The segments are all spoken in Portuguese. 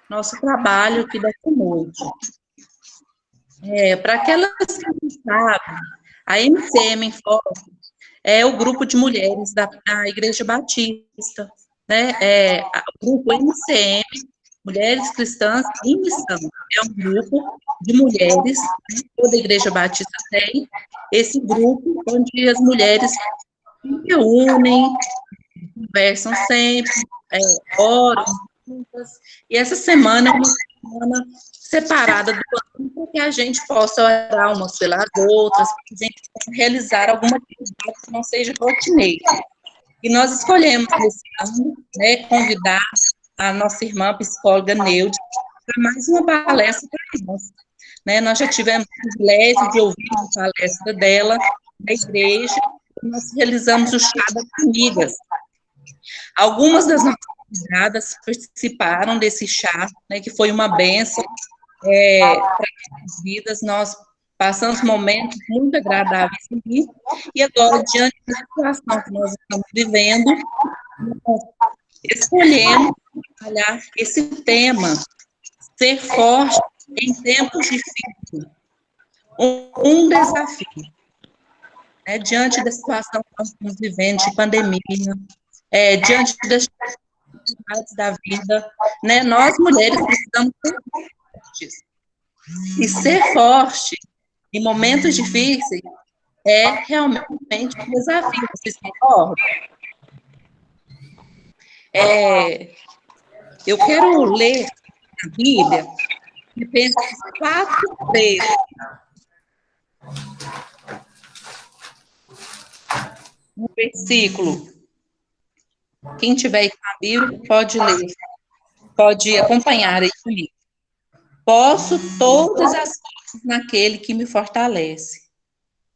nosso trabalho aqui dessa noite. Para aquelas que não sabem, a MCM em Foco é o grupo de mulheres da Igreja Batista, né? O grupo MCM, Mulheres Cristãs em Missão, é um grupo de mulheres, né? Toda a Igreja Batista tem esse grupo onde as mulheres se reúnem, conversam sempre, oram juntas, e essa semana é uma semana separada do ano para que a gente possa orar umas pelas outras, para que a gente possa realizar alguma atividade que não seja rotineira. E nós escolhemos nesse ano, né, convidar a nossa irmã psicóloga Neude para mais uma palestra para nós. Né? Nós já tivemos o privilégio de ouvir uma palestra dela na igreja, e nós realizamos o chá das amigas. Algumas das nossas convidadas participaram desse chá, né, que foi uma bênção para as vidas. Nós passamos momentos muito agradáveis aqui, e agora, diante da situação que nós estamos vivendo, nós escolhemos trabalhar esse tema, ser forte em tempos difíceis, um desafio, né, diante da situação que nós estamos vivendo, de pandemia, diante das dificuldades da vida, né, nós mulheres precisamos ser fortes, e ser forte em momentos difíceis é realmente um desafio, vocês concordam? Eu quero ler a Bíblia, Filipenses 4:13. Um versículo. Quem tiver aí com a Bíblia pode ler, pode acompanhar aí comigo. Posso todas as coisas naquele que me fortalece,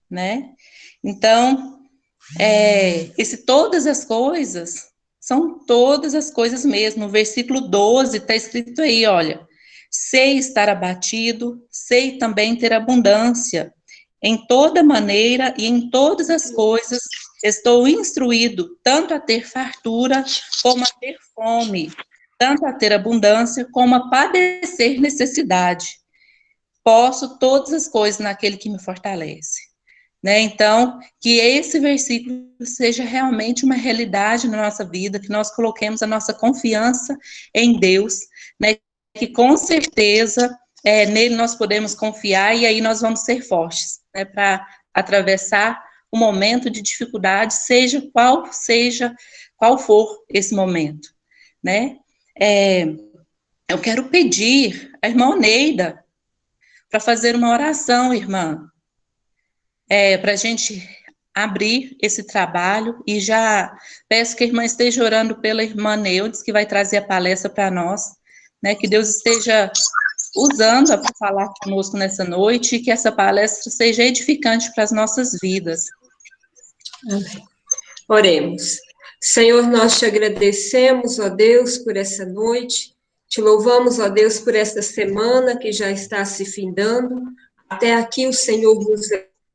né? Então, esse todas as coisas são todas as coisas mesmo. No versículo 12 está escrito aí, olha, sei estar abatido, sei também ter abundância. Em toda maneira e em todas as coisas estou instruído, tanto a ter fartura como a ter fome, tanto a ter abundância como a padecer necessidade. Posso todas as coisas naquele que me fortalece. Né? Então, que esse versículo seja realmente uma realidade na nossa vida, que nós coloquemos a nossa confiança em Deus, né? Que com certeza nele nós podemos confiar e aí nós vamos ser fortes, né? Para atravessar um momento de dificuldade, seja qual for esse momento, né? Eu quero pedir a irmã Oneida para fazer uma oração, irmã, para a gente abrir esse trabalho, e já peço que a irmã esteja orando pela irmã Neudes, que vai trazer a palestra para nós, né, que Deus esteja usando para falar conosco nessa noite, e que essa palestra seja edificante para as nossas vidas. Amém. Oremos. Senhor, nós te agradecemos, ó Deus, por essa noite, te louvamos, ó Deus, por esta semana que já está se findando, até aqui o Senhor nos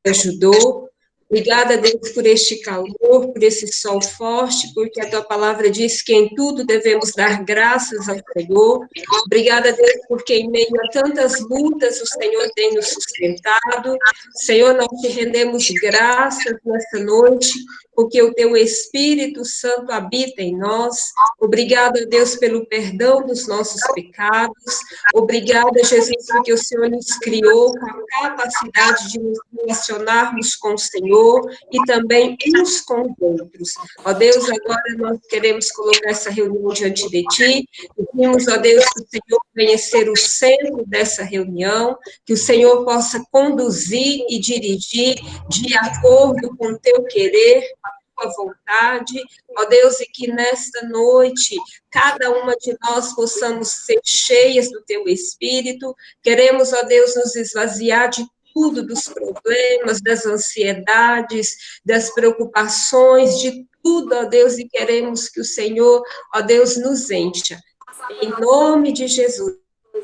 ajudou. Obrigada, Deus, por este calor, por esse sol forte, porque a tua palavra diz que em tudo devemos dar graças ao Senhor. Obrigada, Deus, porque em meio a tantas lutas o Senhor tem nos sustentado. Senhor, nós te rendemos graças nessa noite, porque o teu Espírito Santo habita em nós. Obrigada, Deus, pelo perdão dos nossos pecados. Obrigada, Jesus, porque o Senhor nos criou com a capacidade de nos relacionarmos com o Senhor e também uns com os outros. Ó Deus, agora nós queremos colocar essa reunião diante de Ti. Pedimos, ó Deus, que o Senhor venha ser o centro dessa reunião, que o Senhor possa conduzir e dirigir de acordo com o Teu querer, a vontade, ó Deus, e que nesta noite, cada uma de nós possamos ser cheias do Teu Espírito. Queremos, ó Deus, nos esvaziar de tudo, dos problemas, das ansiedades, das preocupações, de tudo, ó Deus, e queremos que o Senhor, ó Deus, nos encha. Em nome de Jesus,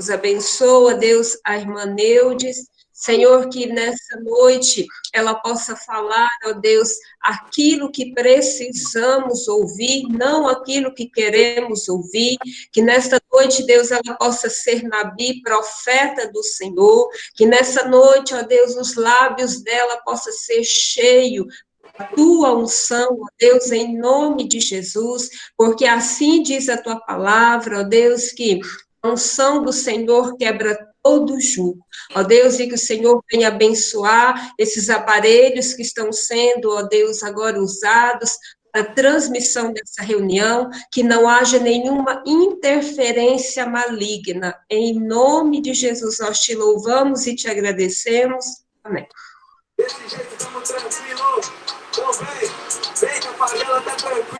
abençoa, Deus, a irmã Neudes, Senhor, que nessa noite ela possa falar, ó Deus, aquilo que precisamos ouvir, não aquilo que queremos ouvir, que nesta noite, Deus, ela possa ser Nabi, profeta do Senhor, que nessa noite, ó Deus, os lábios dela possa ser cheio da tua unção, ó Deus, em nome de Jesus, porque assim diz a tua palavra, ó Deus, que a unção do Senhor quebra todo jugo. Ó Deus, e que o Senhor venha abençoar esses aparelhos que estão sendo, ó Deus, agora usados para a transmissão dessa reunião, que não haja nenhuma interferência maligna. Em nome de Jesus, nós te louvamos e te agradecemos. Amém. Desse jeito, estamos tranquilos. Então, vem que a favela está tranquila.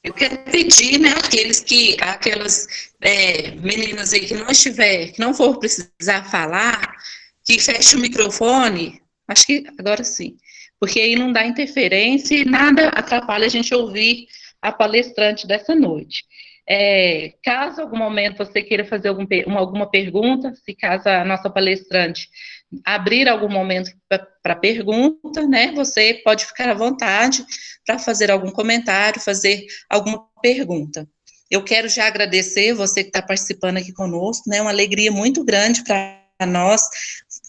Eu quero pedir, né, aquelas meninas aí que não for precisar falar, que feche o microfone, acho que agora sim, porque aí não dá interferência e nada atrapalha a gente ouvir a palestrante dessa noite. Caso algum momento você queira fazer alguma pergunta, se caso a nossa palestrante abrir algum momento para pergunta, né, você pode ficar à vontade para fazer algum comentário, fazer alguma pergunta. Eu quero já agradecer você que está participando aqui conosco, né, uma alegria muito grande para nós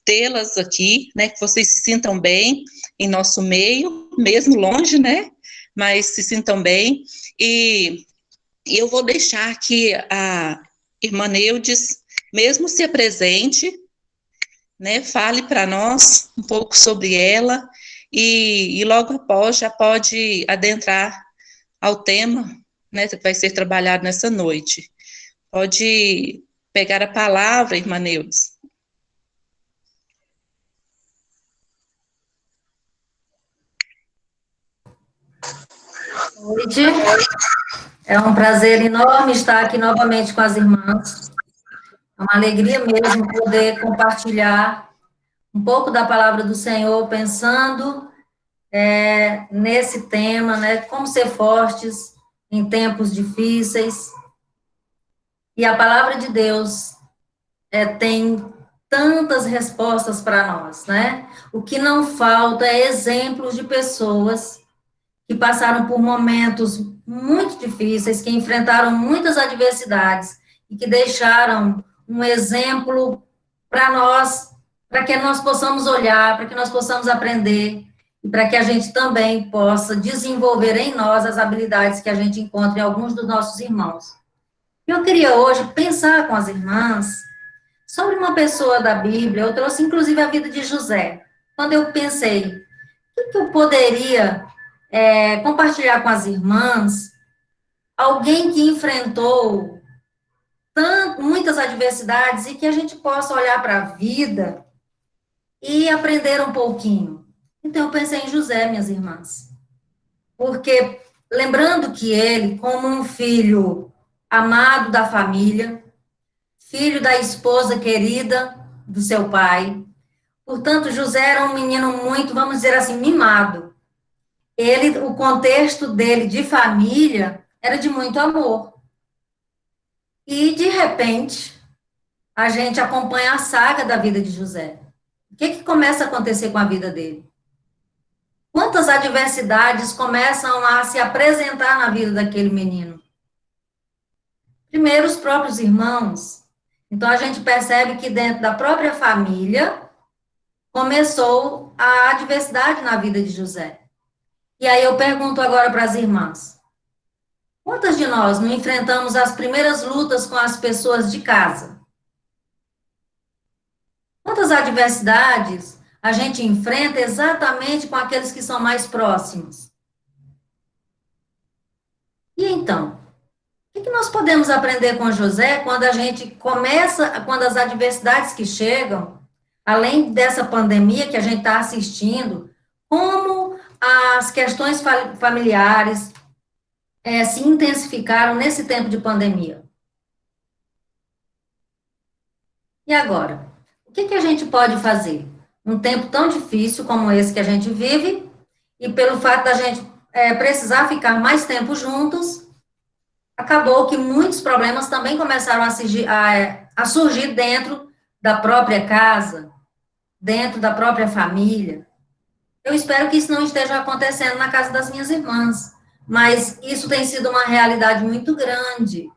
tê-las aqui, né, que vocês se sintam bem em nosso meio, mesmo longe, né, mas se sintam bem, e eu vou deixar que a irmã Neudes mesmo se apresente, né, fale para nós um pouco sobre ela, e logo após já pode adentrar ao tema, né, que vai ser trabalhado nessa noite. Pode pegar a palavra, irmã Neudes. Boa noite. É um prazer enorme estar aqui novamente com as irmãs. É uma alegria mesmo poder compartilhar um pouco da palavra do Senhor, pensando nesse tema, né? Como ser fortes em tempos difíceis. E a palavra de Deus tem tantas respostas para nós, né? O que não falta é exemplos de pessoas que passaram por momentos muito difíceis, que enfrentaram muitas adversidades e que deixaram um exemplo para nós, para que nós possamos olhar, para que nós possamos aprender e para que a gente também possa desenvolver em nós as habilidades que a gente encontra em alguns dos nossos irmãos. Eu queria hoje pensar com as irmãs sobre uma pessoa da Bíblia. Eu trouxe inclusive a vida de José. Quando eu pensei, o que eu poderia compartilhar com as irmãs, alguém que enfrentou muitas adversidades e que a gente possa olhar para a vida e aprender um pouquinho. Então, eu pensei em José, minhas irmãs, porque lembrando que ele, como um filho amado da família, filho da esposa querida do seu pai, portanto, José era um menino muito, vamos dizer assim, mimado. O contexto dele de família era de muito amor. E, de repente, a gente acompanha a saga da vida de José. O que começa a acontecer com a vida dele? Quantas adversidades começam a se apresentar na vida daquele menino? Primeiro, os próprios irmãos. Então, a gente percebe que dentro da própria família começou a adversidade na vida de José. E aí eu pergunto agora para as irmãs, quantas de nós não enfrentamos as primeiras lutas com as pessoas de casa? Quantas adversidades a gente enfrenta exatamente com aqueles que são mais próximos? E então, o que nós podemos aprender com José quando a gente começa, quando as adversidades que chegam, além dessa pandemia que a gente está assistindo, como as questões familiares se intensificaram nesse tempo de pandemia? E agora? O que a gente pode fazer? Um tempo tão difícil como esse que a gente vive, e pelo fato da gente precisar ficar mais tempo juntos, acabou que muitos problemas também começaram a surgir dentro da própria casa, dentro da própria família. Eu espero que isso não esteja acontecendo na casa das minhas irmãs, mas isso tem sido uma realidade muito grande.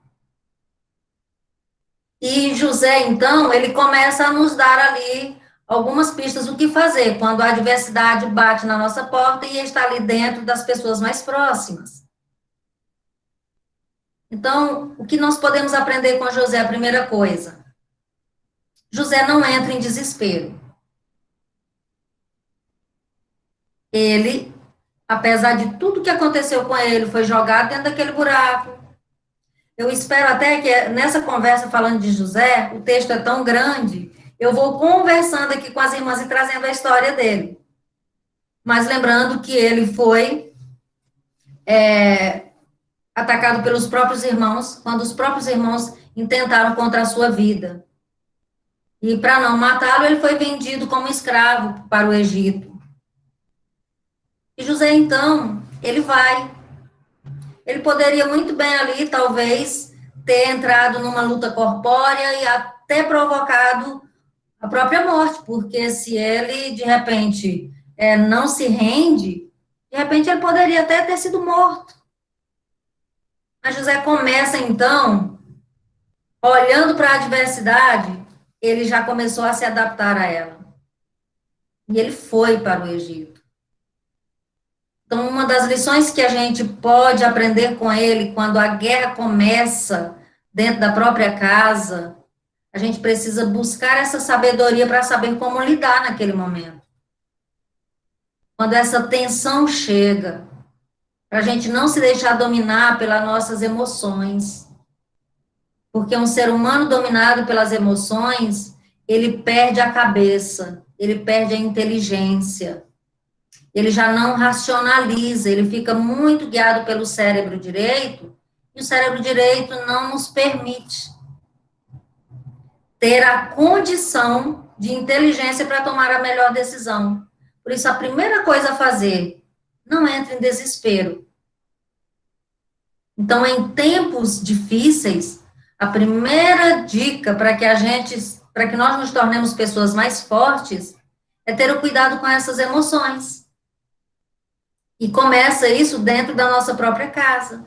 E José, então, ele começa a nos dar ali algumas pistas do que fazer quando a adversidade bate na nossa porta e está ali dentro das pessoas mais próximas. Então, o que nós podemos aprender com José? A primeira coisa, José não entra em desespero. Ele, apesar de tudo que aconteceu com ele, foi jogado dentro daquele buraco. Eu espero até que nessa conversa falando de José, o texto é tão grande, eu vou conversando aqui com as irmãs e trazendo a história dele. Mas lembrando que ele foi atacado pelos próprios irmãos, quando os próprios irmãos intentaram contra a sua vida. E para não matá-lo, ele foi vendido como escravo para o Egito. E José, então, ele vai. Ele poderia muito bem ali, talvez, ter entrado numa luta corpórea e até provocado a própria morte, porque se ele, de repente, não se rende, de repente ele poderia até ter sido morto. Mas José começa, então, olhando para a adversidade, ele já começou a se adaptar a ela. E ele foi para o Egito. Então, uma das lições que a gente pode aprender com ele, quando a guerra começa dentro da própria casa, a gente precisa buscar essa sabedoria para saber como lidar naquele momento. Quando essa tensão chega, para a gente não se deixar dominar pelas nossas emoções. Porque um ser humano dominado pelas emoções, ele perde a cabeça, ele perde a inteligência. Ele já não racionaliza, ele fica muito guiado pelo cérebro direito, e o cérebro direito não nos permite ter a condição de inteligência para tomar a melhor decisão. Por isso, a primeira coisa a fazer, não entre em desespero. Então, em tempos difíceis, a primeira dica para que nós nos tornemos pessoas mais fortes, é ter o cuidado com essas emoções. E começa isso dentro da nossa própria casa.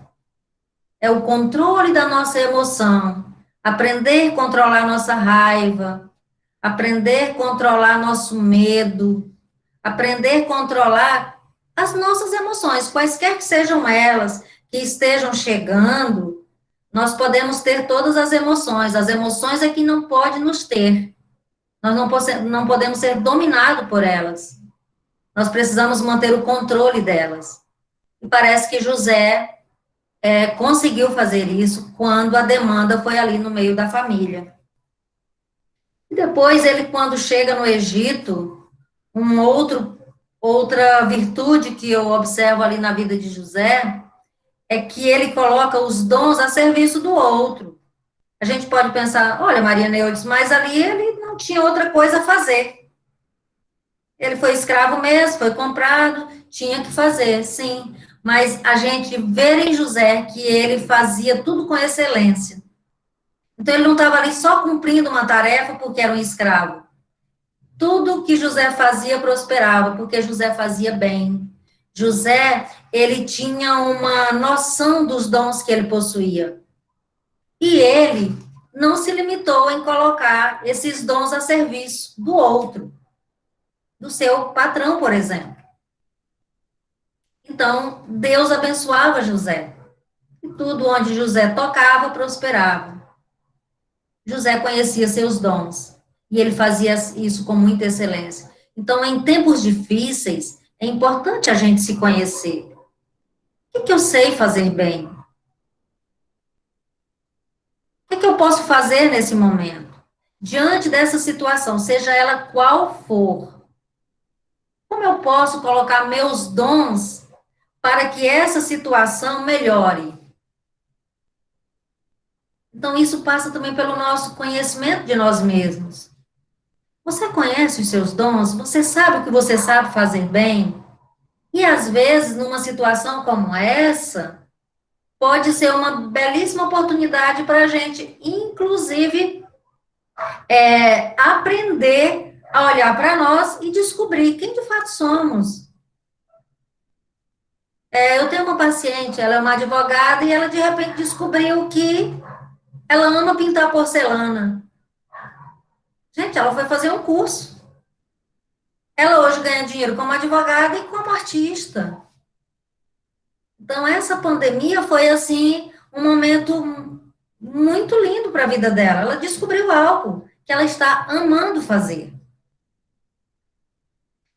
É o controle da nossa emoção, aprender a controlar nossa raiva, aprender a controlar nosso medo, aprender a controlar as nossas emoções, quaisquer que sejam elas, que estejam chegando, nós podemos ter todas as emoções é que não pode nos ter. Nós não podemos ser dominados por elas. Nós precisamos manter o controle delas. E parece que José conseguiu fazer isso quando a demanda foi ali no meio da família. E depois, ele, quando chega no Egito, outra virtude que eu observo ali na vida de José é que ele coloca os dons a serviço do outro. A gente pode pensar, olha, Maria Neudes, mas ali ele não tinha outra coisa a fazer. Ele foi escravo mesmo, foi comprado, tinha que fazer, sim. Mas a gente vê em José que ele fazia tudo com excelência. Então, ele não estava ali só cumprindo uma tarefa porque era um escravo. Tudo que José fazia prosperava, porque José fazia bem. José, ele tinha uma noção dos dons que ele possuía. E ele não se limitou em colocar esses dons a serviço do outro, do seu patrão, por exemplo. Então, Deus abençoava José. E tudo onde José tocava, prosperava. José conhecia seus dons. E ele fazia isso com muita excelência. Então, em tempos difíceis, é importante a gente se conhecer. O que eu sei fazer bem? O que eu posso fazer nesse momento? Diante dessa situação, seja ela qual for, como eu posso colocar meus dons para que essa situação melhore? Então, isso passa também pelo nosso conhecimento de nós mesmos. Você conhece os seus dons? Você sabe o que você sabe fazer bem? E, às vezes, numa situação como essa, pode ser uma belíssima oportunidade para a gente, inclusive, aprender a olhar para nós e descobrir quem de fato somos. Eu tenho uma paciente, ela é uma advogada, e ela de repente descobriu que ela ama pintar porcelana. Gente, ela foi fazer um curso. Ela hoje ganha dinheiro como advogada e como artista. Então, essa pandemia foi, assim, um momento muito lindo para a vida dela. Ela descobriu algo que ela está amando fazer.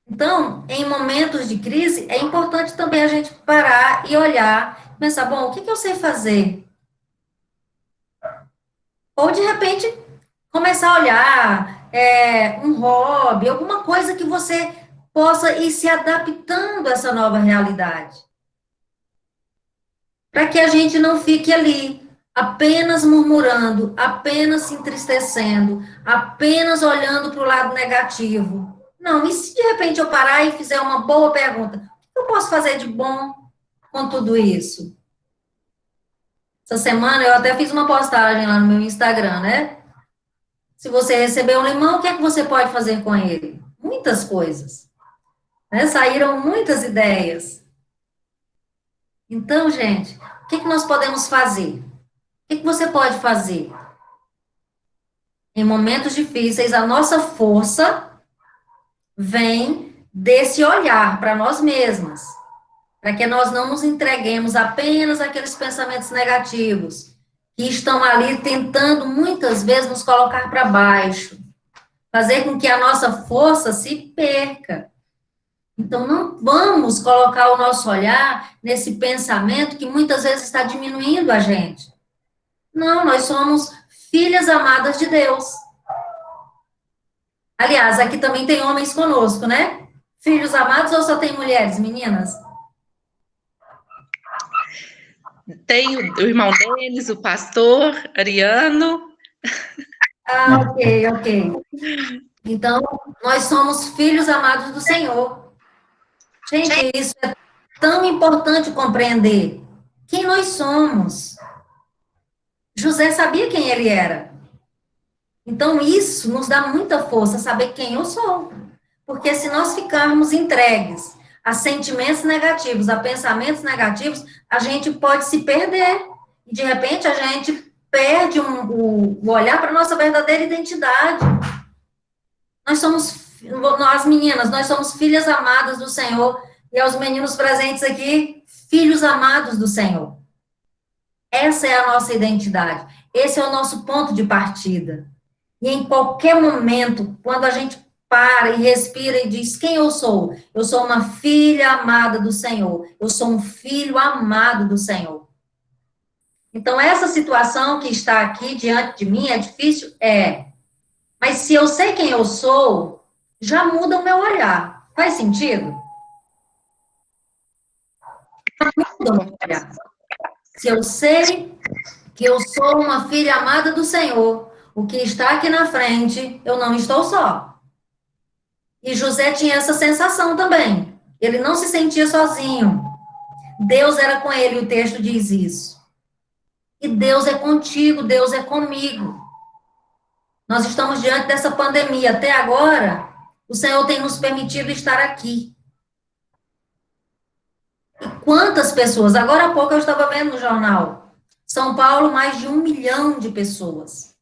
Então, em momentos de crise, é importante também a gente parar e olhar, pensar, bom, o que eu sei fazer? Ou, de repente, começar a olhar um hobby, alguma coisa que você possa ir se adaptando a essa nova realidade. Para que a gente não fique ali, apenas murmurando, apenas se entristecendo, apenas olhando para o lado negativo. Não, e se de repente eu parar e fizer uma boa pergunta, o que eu posso fazer de bom com tudo isso? Essa semana eu até fiz uma postagem lá no meu Instagram, né? Se você receber um limão, o que é que você pode fazer com ele? Muitas coisas. Né? Saíram muitas ideias. Então, gente, o que nós podemos fazer? O que você pode fazer? Em momentos difíceis, a nossa força vem desse olhar para nós mesmas, para que nós não nos entreguemos apenas àqueles pensamentos negativos, que estão ali tentando, muitas vezes, nos colocar para baixo, fazer com que a nossa força se perca. Então, não vamos colocar o nosso olhar nesse pensamento que muitas vezes está diminuindo a gente. Não, nós somos filhas amadas de Deus. Aliás, aqui também tem homens conosco, né? Filhos amados ou só tem mulheres, meninas? Tem o irmão deles, o pastor Ariano. Ah, ok. Então, nós somos filhos amados do Senhor. Gente, isso é tão importante compreender. Quem nós somos? José sabia quem ele era. Então, isso nos dá muita força, saber quem eu sou. Porque se nós ficarmos entregues a sentimentos negativos, a pensamentos negativos, a gente pode se perder. E, de repente, a gente perde o olhar para a nossa verdadeira identidade. Nós meninas, nós somos filhas amadas do Senhor. E aos meninos presentes aqui, filhos amados do Senhor. Essa é a nossa identidade. Esse é o nosso ponto de partida. E em qualquer momento, quando a gente para e respira e diz quem eu sou uma filha amada do Senhor, eu sou um filho amado do Senhor. Então, essa situação que está aqui diante de mim é difícil? É. Mas se eu sei quem eu sou, já muda o meu olhar. Faz sentido? Já muda o meu olhar. Se eu sei que eu sou uma filha amada do Senhor, o que está aqui na frente, eu não estou só. E José tinha essa sensação também. Ele não se sentia sozinho. Deus era com ele, o texto diz isso. E Deus é contigo, Deus é comigo. Nós estamos diante dessa pandemia. Até agora, o Senhor tem nos permitido estar aqui. E quantas pessoas? Agora há pouco eu estava vendo no jornal. São Paulo, mais de 1 milhão de pessoas.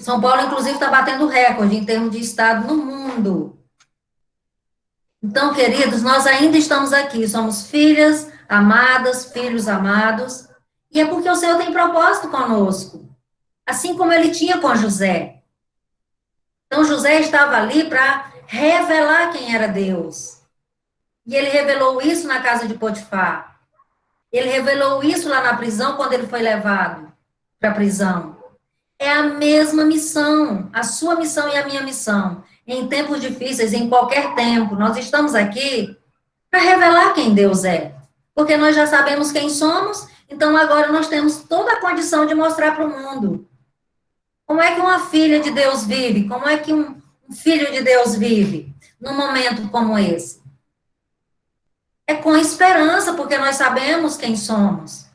São Paulo, inclusive, está batendo recorde em termos de estado no mundo. Então, queridos, nós ainda estamos aqui, somos filhas amadas, filhos amados, e é porque o Senhor tem propósito conosco, assim como ele tinha com José. Então, José estava ali para revelar quem era Deus. E ele revelou isso na casa de Potifar. Ele revelou isso lá na prisão, quando ele foi levado para a prisão. É a mesma missão, a sua missão e a minha missão. Em tempos difíceis, em qualquer tempo, nós estamos aqui para revelar quem Deus é. Porque nós já sabemos quem somos, então agora nós temos toda a condição de mostrar para o mundo. Como é que uma filha de Deus vive? Como é que um filho de Deus vive num momento como esse? É com esperança, porque nós sabemos quem somos.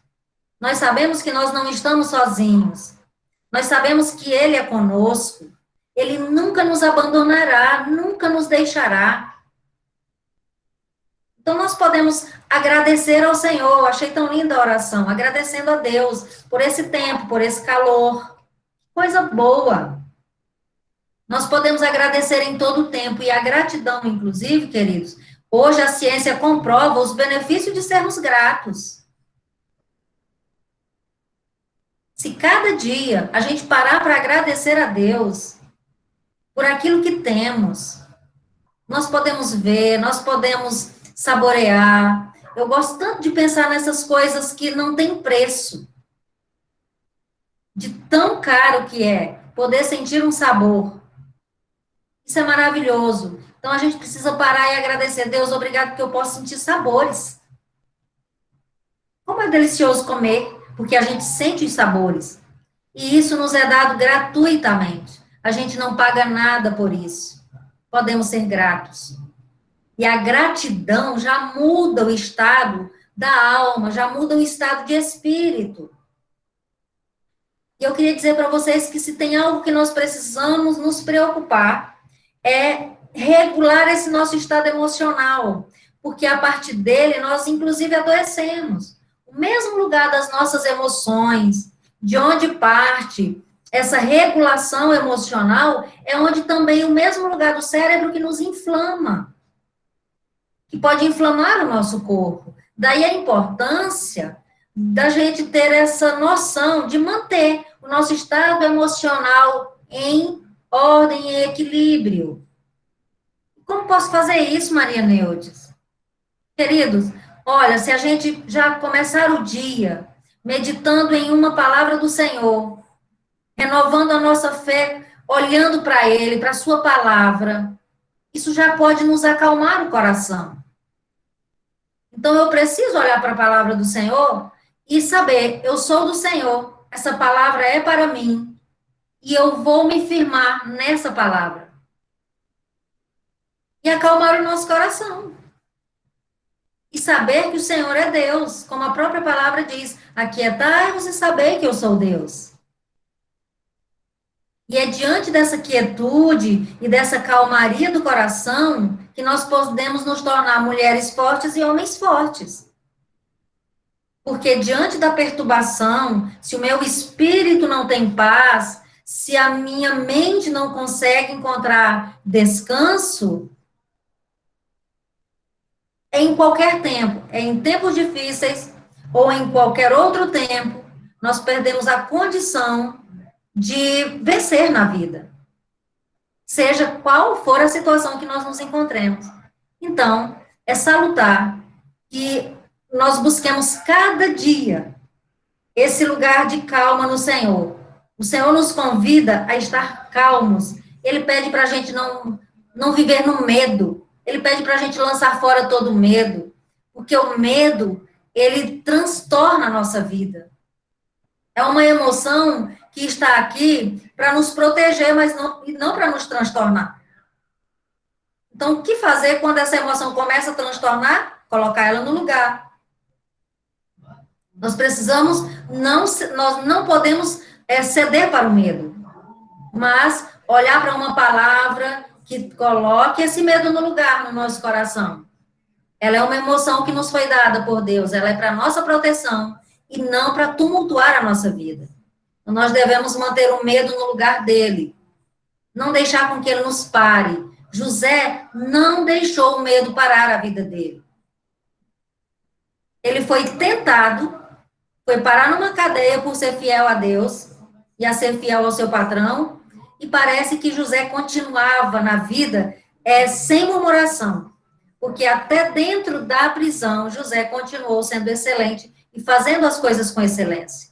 Nós sabemos que nós não estamos sozinhos. Nós sabemos que Ele é conosco. Ele nunca nos abandonará, nunca nos deixará. Então, nós podemos agradecer ao Senhor. Achei tão linda a oração. Agradecendo a Deus por esse tempo, por esse calor. Coisa boa. Nós podemos agradecer em todo o tempo. E a gratidão, inclusive, queridos, hoje a ciência comprova os benefícios de sermos gratos. Se cada dia a gente parar para agradecer a Deus por aquilo que temos, nós podemos ver, nós podemos saborear. Eu gosto tanto de pensar nessas coisas que não tem preço. De tão caro que é poder sentir um sabor. Isso é maravilhoso. Então, a gente precisa parar e agradecer. Deus, obrigado porque eu posso sentir sabores. Como é delicioso comer, porque a gente sente os sabores. E isso nos é dado gratuitamente. A gente não paga nada por isso. Podemos ser gratos. E a gratidão já muda o estado da alma, já muda o estado de espírito. E eu queria dizer para vocês que se tem algo que nós precisamos nos preocupar, é regular esse nosso estado emocional, porque a partir dele nós, inclusive, adoecemos. O mesmo lugar das nossas emoções, de onde parte essa regulação emocional, é onde também o mesmo lugar do cérebro que nos inflama, que pode inflamar o nosso corpo. Daí a importância da gente ter essa noção de manter o nosso estado emocional em ordem e equilíbrio. Como posso fazer isso, Maria Neudes? Queridos, olha, se a gente já começar o dia meditando em uma palavra do Senhor, renovando a nossa fé, olhando para Ele, para a sua palavra, isso já pode nos acalmar o coração. Então, eu preciso olhar para a palavra do Senhor e saber, eu sou do Senhor, essa palavra é para mim, e eu vou me firmar nessa palavra. E acalmar o nosso coração. E saber que o Senhor é Deus, como a própria palavra diz, aquietai-vos e saber que eu sou Deus. E é diante dessa quietude e dessa calmaria do coração que nós podemos nos tornar mulheres fortes e homens fortes. Porque diante da perturbação, se o meu espírito não tem paz, se a minha mente não consegue encontrar descanso, em qualquer tempo, em tempos difíceis ou em qualquer outro tempo, nós perdemos a condição de vencer na vida. Seja qual for a situação que nós nos encontremos. Então, é salutar que nós busquemos cada dia esse lugar de calma no Senhor. O Senhor nos convida a estar calmos. Ele pede para a gente não viver no medo. Ele pede para a gente lançar fora todo o medo. Porque o medo, ele transtorna a nossa vida. É uma emoção que está aqui para nos proteger, mas não para nos transtornar. Então, o que fazer quando essa emoção começa a transtornar? Colocar ela no lugar. Nós precisamos, nós não podemos ceder para o medo, mas olhar para uma palavra que coloque esse medo no lugar no nosso coração. Ela é uma emoção que nos foi dada por Deus, ela é para nossa proteção e não para tumultuar a nossa vida. Então, nós devemos manter o medo no lugar dele, não deixar com que ele nos pare. José não deixou o medo parar a vida dele. Ele foi tentado, foi parar numa cadeia por ser fiel a Deus e a ser fiel ao seu patrão, e parece que José continuava na vida sem murmuração, porque até dentro da prisão, José continuou sendo excelente e fazendo as coisas com excelência.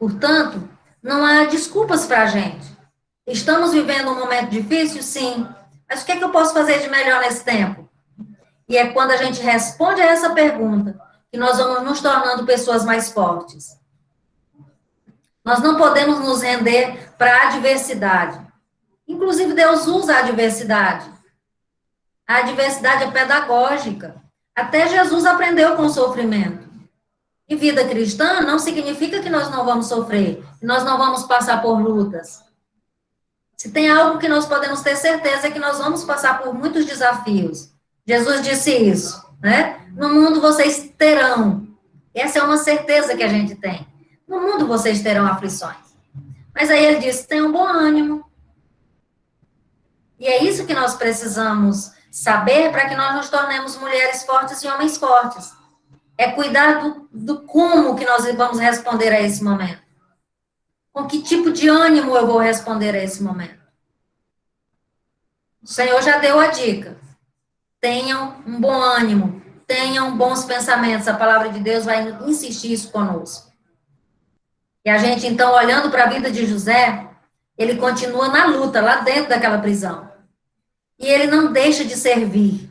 Portanto, não há desculpas para a gente. Estamos vivendo um momento difícil? Sim. Mas o que é que eu posso fazer de melhor nesse tempo? E é quando a gente responde a essa pergunta que nós vamos nos tornando pessoas mais fortes. Nós não podemos nos render para a adversidade. Inclusive, Deus usa a adversidade. A adversidade é pedagógica. Até Jesus aprendeu com o sofrimento. E vida cristã não significa que nós não vamos sofrer, que nós não vamos passar por lutas. Se tem algo que nós podemos ter certeza é que nós vamos passar por muitos desafios. Jesus disse isso, né? No mundo vocês terão. Essa é uma certeza que a gente tem. No mundo vocês terão aflições. Mas aí ele disse, tenham bom ânimo. E é isso que nós precisamos saber para que nós nos tornemos mulheres fortes e homens fortes. É cuidar do como que nós vamos responder a esse momento. Com que tipo de ânimo eu vou responder a esse momento? O Senhor já deu a dica. Tenham um bom ânimo, tenham bons pensamentos. A palavra de Deus vai insistir isso conosco. E a gente, então, olhando para a vida de José, ele continua na luta, lá dentro daquela prisão. E ele não deixa de servir.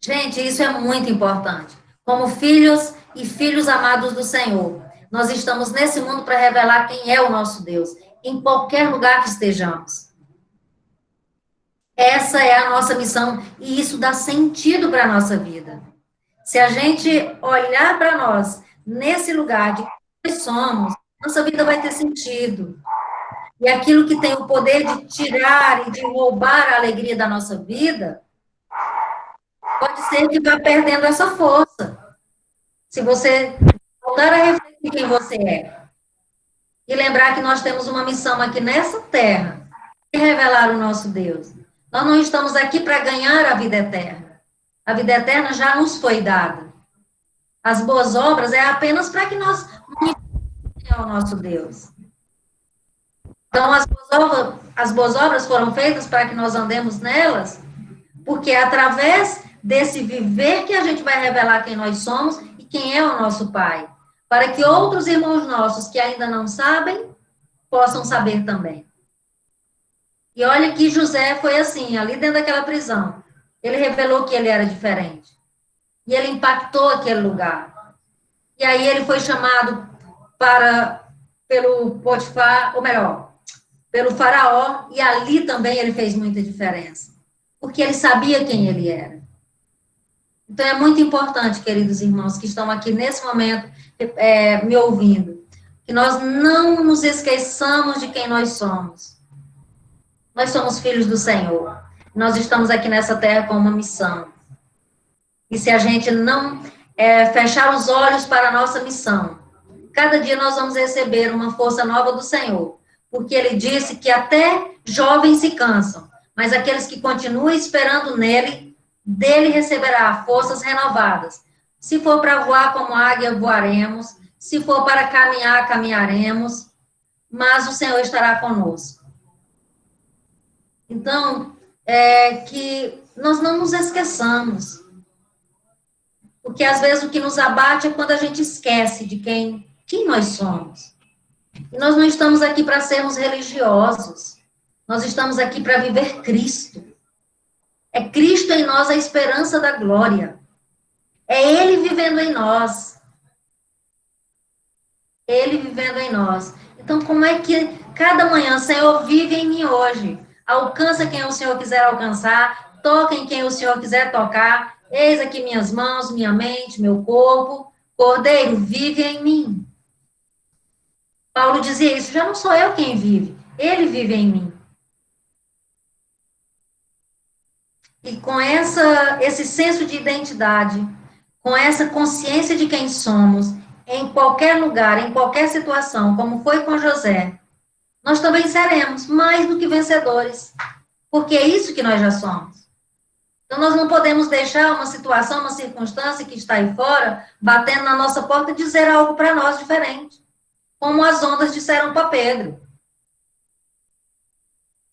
Gente, isso é muito importante. Como filhos e filhos amados do Senhor, nós estamos nesse mundo para revelar quem é o nosso Deus, em qualquer lugar que estejamos. Essa é a nossa missão, e isso dá sentido para a nossa vida. Se a gente olhar para nós, nesse lugar de quem nós somos, nossa vida vai ter sentido. E aquilo que tem o poder de tirar e de roubar a alegria da nossa vida, pode ser que vá perdendo essa força. Se você voltar a refletir quem você é. E lembrar que nós temos uma missão aqui nessa terra, de revelar o nosso Deus. Nós não estamos aqui para ganhar a vida eterna. A vida eterna já nos foi dada. As boas obras é apenas para que nós manifestemos ao nosso Deus. Então, as boas obras foram feitas para que nós andemos nelas, porque é através desse viver que a gente vai revelar quem nós somos e quem é o nosso Pai, para que outros irmãos nossos que ainda não sabem, possam saber também. E olha que José foi assim, ali dentro daquela prisão. Ele revelou que ele era diferente. E ele impactou aquele lugar. E aí ele foi chamado pelo Potifar, ou melhor, pelo faraó, e ali também ele fez muita diferença. Porque ele sabia quem ele era. Então é muito importante, queridos irmãos, que estão aqui nesse momento me ouvindo, que nós não nos esqueçamos de quem nós somos. Nós somos filhos do Senhor. Nós estamos aqui nessa terra com uma missão. E se a gente não fechar os olhos para a nossa missão, cada dia nós vamos receber uma força nova do Senhor. Porque ele disse que até jovens se cansam, mas aqueles que continuam esperando nele, dele receberá forças renovadas. Se for para voar como águia, voaremos. Se for para caminhar, caminharemos. Mas o Senhor estará conosco. Então, que nós não nos esqueçamos. Porque, às vezes, o que nos abate é quando a gente esquece de quem nós somos. E nós não estamos aqui para sermos religiosos. Nós estamos aqui para viver Cristo. É Cristo em nós a esperança da glória. É Ele vivendo em nós. Ele vivendo em nós. Então, como é que cada manhã, Senhor, vive em mim hoje? Alcança quem o Senhor quiser alcançar, toca em quem o Senhor quiser tocar. Eis aqui minhas mãos, minha mente, meu corpo. Cordeiro, vive em mim. Paulo dizia isso, já não sou eu quem vive, ele vive em mim. E com esse senso de identidade, com essa consciência de quem somos, em qualquer lugar, em qualquer situação, como foi com José, nós também seremos mais do que vencedores, porque é isso que nós já somos. Então, nós não podemos deixar uma situação, uma circunstância que está aí fora, batendo na nossa porta e dizer algo para nós diferente, como as ondas disseram para Pedro.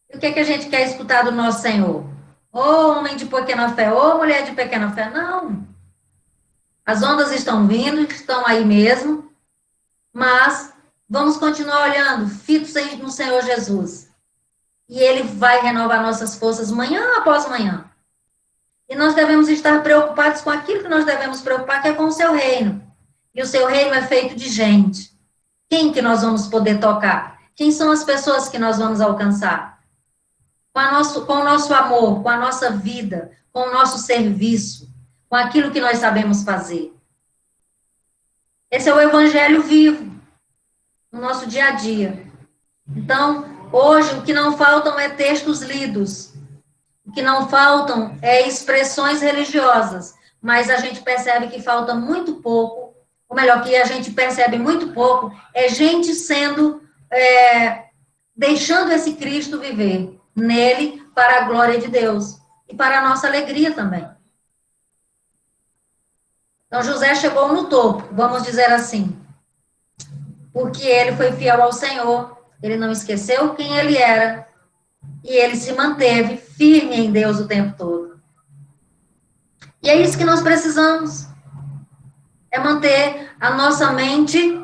E o que a gente quer escutar do nosso Senhor? Ô homem de pequena fé, ô mulher de pequena fé, não. As ondas estão vindo, estão aí mesmo, mas vamos continuar olhando, fitos no Senhor Jesus. E Ele vai renovar nossas forças manhã após manhã. E nós devemos estar preocupados com aquilo que nós devemos preocupar, que é com o seu reino. E o seu reino é feito de gente. Quem que nós vamos poder tocar? Quem são as pessoas que nós vamos alcançar? Com o nosso amor, com a nossa vida, com o nosso serviço, com aquilo que nós sabemos fazer. Esse é o evangelho vivo, no nosso dia a dia. Então, hoje, o que não faltam é textos lidos. O que não faltam é expressões religiosas. Mas a gente percebe que falta muito pouco, ou melhor, que a gente percebe muito pouco, é gente deixando esse Cristo viver nele para a glória de Deus e para a nossa alegria também. Então, José chegou no topo, vamos dizer assim, porque ele foi fiel ao Senhor, ele não esqueceu quem ele era, e ele se manteve firme em Deus o tempo todo. E é isso que nós precisamos, é manter a nossa mente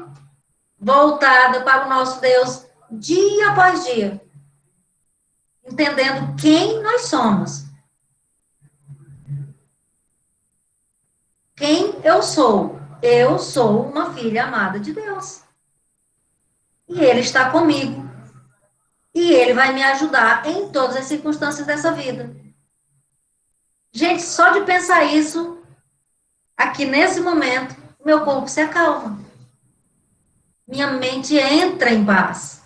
voltada para o nosso Deus dia após dia, entendendo quem nós somos. Quem eu sou? Eu sou uma filha amada de Deus. E Ele está comigo. E Ele vai me ajudar em todas as circunstâncias dessa vida. Gente, só de pensar isso, aqui nesse momento, meu corpo se acalma. Minha mente entra em paz.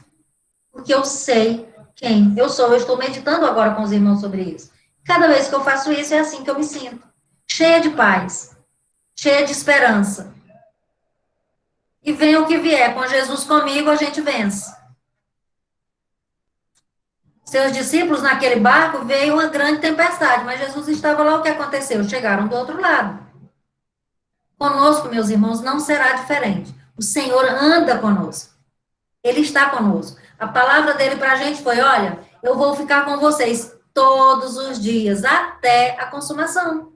Porque eu sei quem eu sou. Eu estou meditando agora com os irmãos sobre isso. Cada vez que eu faço isso, é assim que eu me sinto. Cheia de paz. Cheia de esperança. E venha o que vier, com Jesus comigo, a gente vence. Seus discípulos, naquele barco, veio uma grande tempestade, mas Jesus estava lá, o que aconteceu? Chegaram do outro lado. Conosco, meus irmãos, não será diferente. O Senhor anda conosco. Ele está conosco. A palavra dele para a gente foi, olha, eu vou ficar com vocês todos os dias, até a consumação.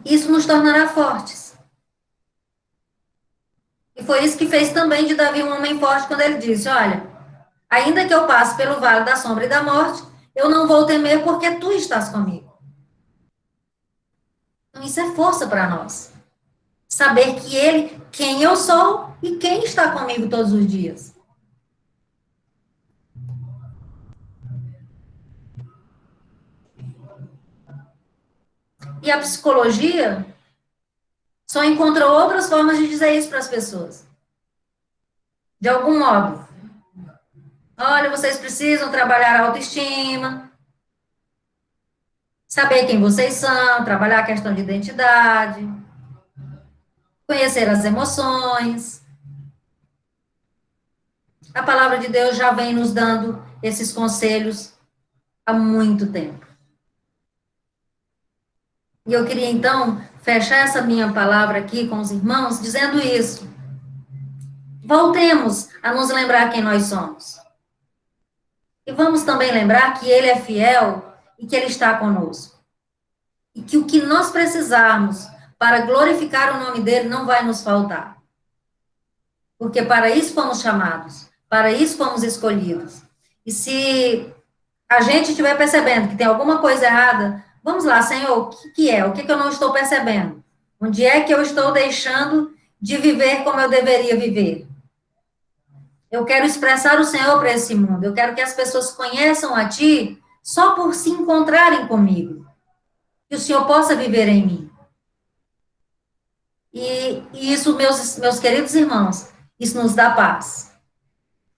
Isso nos tornará fortes. E foi isso que fez também de Davi um homem forte, quando ele disse, olha, ainda que eu passe pelo vale da sombra e da morte, eu não vou temer porque tu estás comigo. Então isso é força para nós. Saber que ele, quem eu sou e quem está comigo todos os dias. E a psicologia só encontrou outras formas de dizer isso para as pessoas. De algum modo. Olha, vocês precisam trabalhar a autoestima, saber quem vocês são, trabalhar a questão de identidade, conhecer as emoções. A palavra de Deus já vem nos dando esses conselhos há muito tempo. E eu queria, então, fechar essa minha palavra aqui com os irmãos, dizendo isso. Voltemos a nos lembrar quem nós somos. E vamos também lembrar que Ele é fiel e que Ele está conosco. E que o que nós precisarmos para glorificar o nome dEle não vai nos faltar. Porque para isso fomos chamados, para isso fomos escolhidos. E se a gente estiver percebendo que tem alguma coisa errada, vamos lá, Senhor, o que é? O que eu não estou percebendo? Onde é que eu estou deixando de viver como eu deveria viver? Eu quero expressar o Senhor para esse mundo. Eu quero que as pessoas conheçam a Ti só por se encontrarem comigo. Que o Senhor possa viver em mim. E isso, meus queridos irmãos, isso nos dá paz.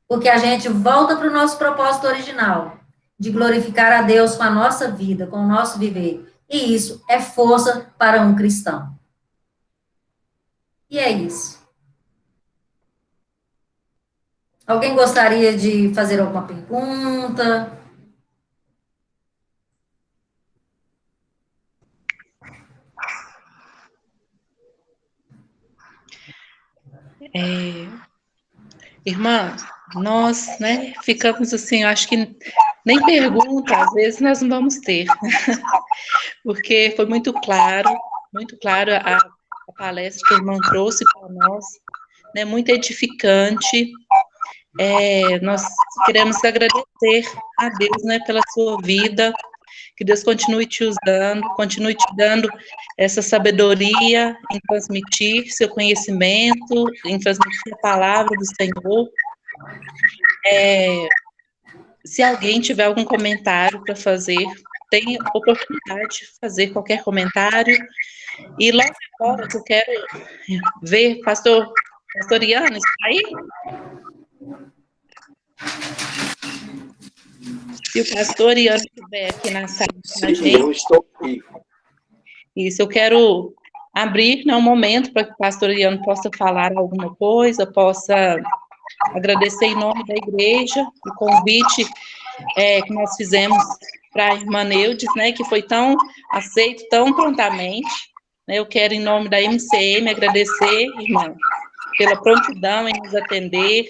Porque a gente volta para o nosso propósito original, de glorificar a Deus com a nossa vida, com o nosso viver. E isso é força para um cristão. E é isso. Alguém gostaria de fazer alguma pergunta? Irmã, nós, né, ficamos assim, eu acho que nem pergunta, às vezes nós não vamos ter, porque foi muito claro a palestra que o irmão trouxe para nós, né, muito edificante. Nós queremos agradecer a Deus, né, pela sua vida, que Deus continue te usando, continue te dando essa sabedoria em transmitir seu conhecimento, em transmitir a palavra do Senhor. Se alguém tiver algum comentário para fazer, tem oportunidade de fazer qualquer comentário. E logo agora eu quero ver, pastor Iano, está aí? Se o pastor Iano estiver aqui na sala com a gente. Eu estou aqui. Isso, eu quero abrir, né, um momento para que o pastor Iano possa falar alguma coisa, possa agradecer em nome da igreja o convite que nós fizemos para a irmã Neudes, né, que foi tão aceito, tão prontamente. Né, eu quero, em nome da MCM, agradecer, irmã, pela prontidão em nos atender,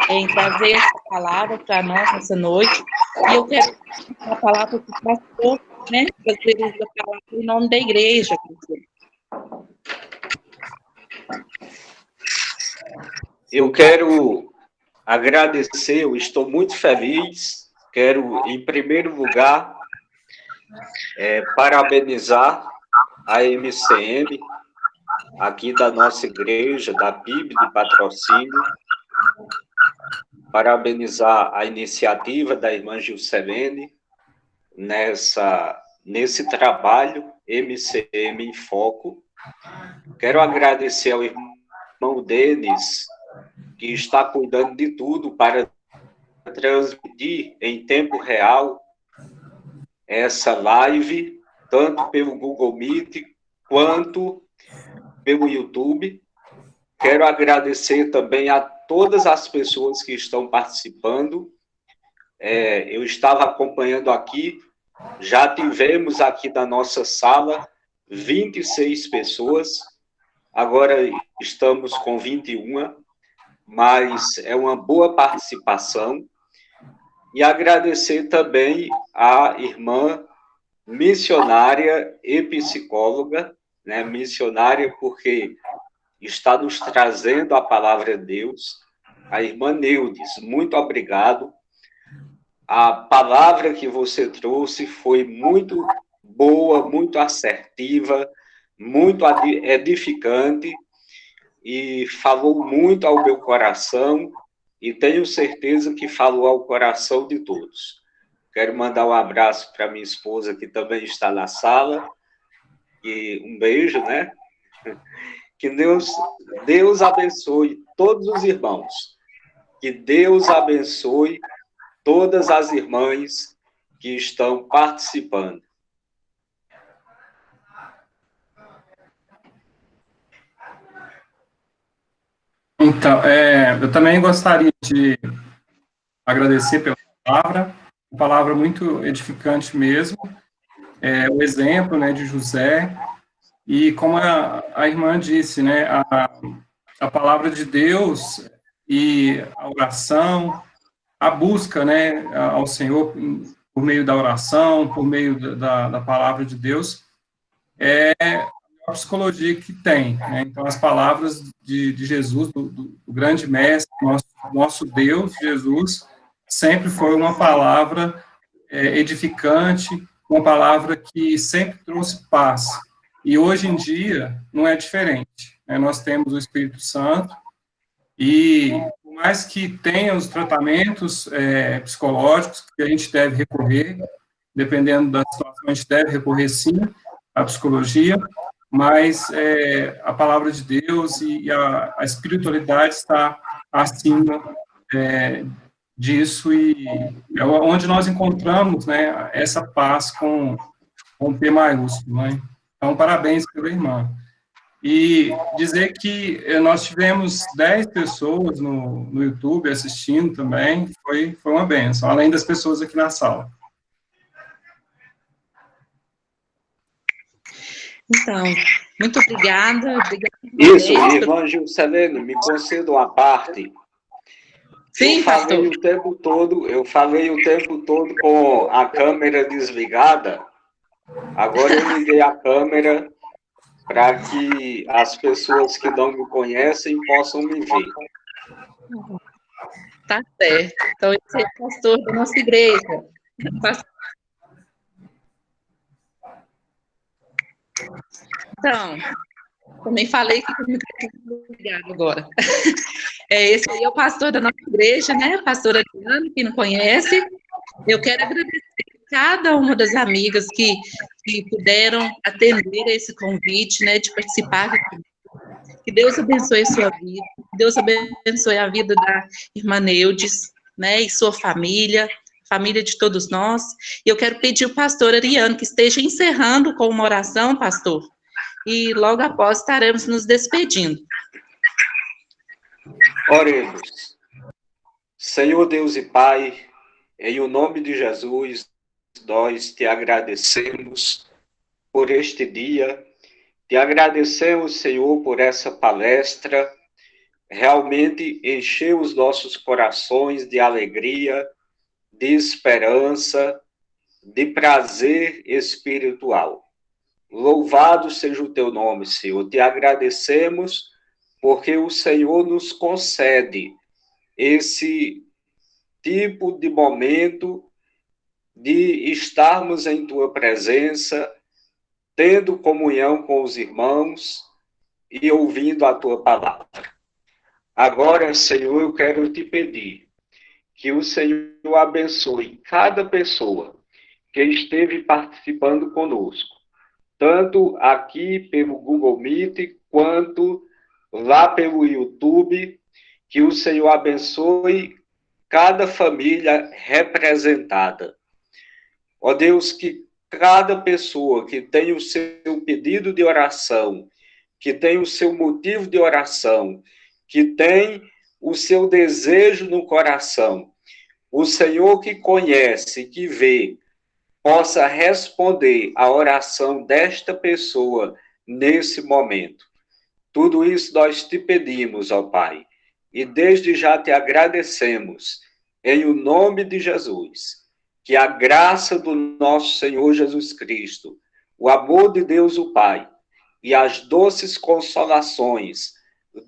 em trazer essa palavra para nós nessa noite. E eu quero a palavra para o pastor, né, trazer a palavra em nome da igreja. Eu quero agradecer, eu estou muito feliz. Quero, em primeiro lugar, parabenizar a MCM, aqui da nossa igreja, da PIB de Patrocínio, parabenizar a iniciativa da irmã Gilcelene nesse trabalho MCM em Foco. Quero agradecer ao irmão Denis, que está cuidando de tudo para transmitir em tempo real essa live, tanto pelo Google Meet quanto pelo YouTube. Quero agradecer também a todas as pessoas que estão participando. Eu estava acompanhando aqui, já tivemos aqui da nossa sala 26 pessoas, agora estamos com 21, mas é uma boa participação. E agradecer também à irmã missionária e psicóloga, né? Missionária porque está nos trazendo a palavra de Deus, a irmã Neudes, muito obrigado. A palavra que você trouxe foi muito boa, muito assertiva, muito edificante, e falou muito ao meu coração, e tenho certeza que falou ao coração de todos. Quero mandar um abraço para minha esposa, que também está na sala, e um beijo, né? Que Deus abençoe todos os irmãos, que Deus abençoe todas as irmãs que estão participando. Então, eu também gostaria de agradecer pela palavra, uma palavra muito edificante mesmo, o exemplo, né, de José, e como a irmã disse, né, a palavra de Deus e a oração, a busca, né, ao Senhor por meio da oração, por meio da palavra de Deus, é a psicologia que tem, né? Então, as palavras de Jesus, do grande mestre, nosso Deus, Jesus, sempre foi uma palavra edificante, uma palavra que sempre trouxe paz. E hoje em dia não é diferente, né? Nós temos o Espírito Santo e, por mais que tenha os tratamentos psicológicos que a gente deve recorrer, dependendo da situação, a gente deve recorrer sim à psicologia, mas a palavra de Deus e a espiritualidade está acima disso, e é onde nós encontramos, né, essa paz com P maiúsculo, né? Então, parabéns pela irmã. E dizer que nós tivemos 10 pessoas no YouTube assistindo também, foi uma bênção, além das pessoas aqui na sala. Então, muito obrigada. Isso, irmã Gilcelene, me conceda uma parte. Sim, pastor. Eu falei o tempo todo com a câmera desligada. Agora eu liguei a câmera para que as pessoas que não me conhecem possam me ver. Tá certo. Então, esse é o pastor da nossa igreja. Então, também falei que o microfone ligado agora. Esse aí é o pastor da nossa igreja, né? Pastor Adriano, quem não conhece. Eu quero agradecer cada uma das amigas que puderam atender a esse convite, né, de participar. Que Deus abençoe a sua vida, que Deus abençoe a vida da irmã Neudes, né, e sua família de todos nós. E eu quero pedir ao pastor Ariano que esteja encerrando com uma oração, pastor, e logo após estaremos nos despedindo. Oremos. Senhor Deus e Pai, em o nome de Jesus, nós te agradecemos por este dia, te agradecemos, Senhor, por essa palestra, realmente encheu os nossos corações de alegria, de esperança, de prazer espiritual. Louvado seja o teu nome, Senhor, te agradecemos porque o Senhor nos concede esse tipo de momento de estarmos em tua presença, tendo comunhão com os irmãos e ouvindo a tua palavra. Agora, Senhor, eu quero te pedir que o Senhor abençoe cada pessoa que esteve participando conosco, tanto aqui pelo Google Meet, quanto lá pelo YouTube, que o Senhor abençoe cada família representada. Ó Deus, que cada pessoa que tem o seu pedido de oração, que tem o seu motivo de oração, que tem o seu desejo no coração, o Senhor que conhece, que vê, possa responder à oração desta pessoa nesse momento. Tudo isso nós te pedimos, ó Pai, e desde já te agradecemos, em o nome de Jesus, que a graça do nosso Senhor Jesus Cristo, o amor de Deus o Pai e as doces consolações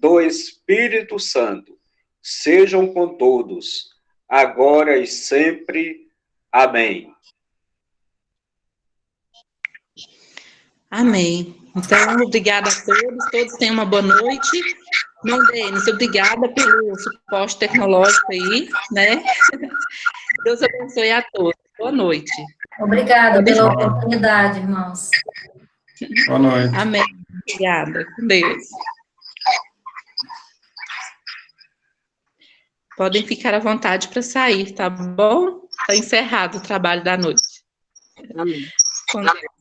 do Espírito Santo sejam com todos, agora e sempre. Amém. Amém. Então, obrigada a todos tenham uma boa noite. Irmão Denis, obrigada pelo suporte tecnológico aí, né? Deus abençoe a todos. Boa noite. Obrigada pela oportunidade, irmãos. Boa noite. Amém. Obrigada. Com Deus. Podem ficar à vontade para sair, tá bom? Está encerrado o trabalho da noite. Amém. Com Deus.